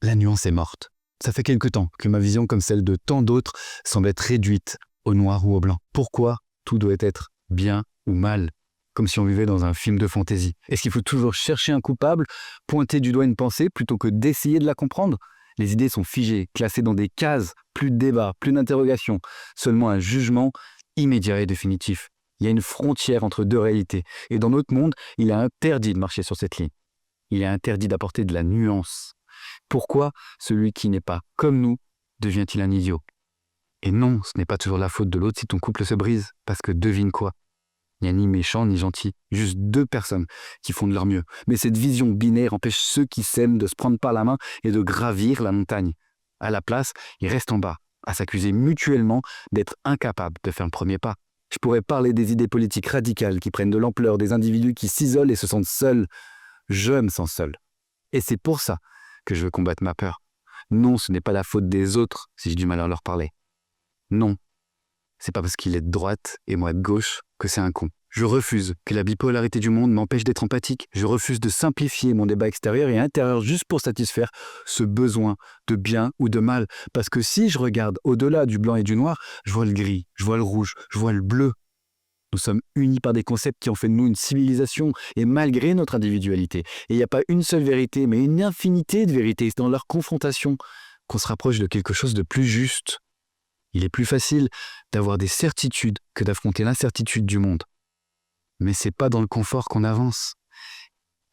La nuance est morte. Ça fait quelque temps que ma vision, comme celle de tant d'autres, semble être réduite au noir ou au blanc. Pourquoi tout doit être bien ou mal, comme si on vivait dans un film de fantaisie? Est-ce qu'il faut toujours chercher un coupable, pointer du doigt une pensée, plutôt que d'essayer de la comprendre? Les idées sont figées, classées dans des cases, plus de débat, plus d'interrogation, seulement un jugement immédiat et définitif. Il y a une frontière entre deux réalités, et dans notre monde, il est interdit de marcher sur cette ligne. Il est interdit d'apporter de la nuance. Pourquoi celui qui n'est pas comme nous devient-il un idiot? Et non, ce n'est pas toujours la faute de l'autre si ton couple se brise, parce que devine quoi? Il n'y a ni méchant ni gentil, juste deux personnes qui font de leur mieux. Mais cette vision binaire empêche ceux qui s'aiment de se prendre par la main et de gravir la montagne. À la place, ils restent en bas, à s'accuser mutuellement d'être incapables de faire le premier pas. Je pourrais parler des idées politiques radicales qui prennent de l'ampleur, des individus qui s'isolent et se sentent seuls. Je me sens seul. Et c'est pour ça que je veux combattre ma peur. Non, ce n'est pas la faute des autres si j'ai du mal à leur parler. Non, c'est pas parce qu'il est de droite et moi de gauche que c'est un con. Je refuse que la bipolarité du monde m'empêche d'être empathique. Je refuse de simplifier mon débat extérieur et intérieur juste pour satisfaire ce besoin de bien ou de mal. Parce que si je regarde au-delà du blanc et du noir, je vois le gris, je vois le rouge, je vois le bleu. Nous sommes unis par des concepts qui ont fait de nous une civilisation, et malgré notre individualité. Et il n'y a pas une seule vérité, mais une infinité de vérités. C'est dans leur confrontation qu'on se rapproche de quelque chose de plus juste. Il est plus facile d'avoir des certitudes que d'affronter l'incertitude du monde. Mais c'est pas dans le confort qu'on avance.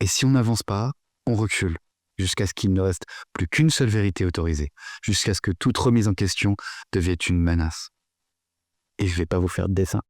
Et si on n'avance pas, on recule, jusqu'à ce qu'il ne reste plus qu'une seule vérité autorisée, jusqu'à ce que toute remise en question devienne une menace. Et je vais pas vous faire de dessin.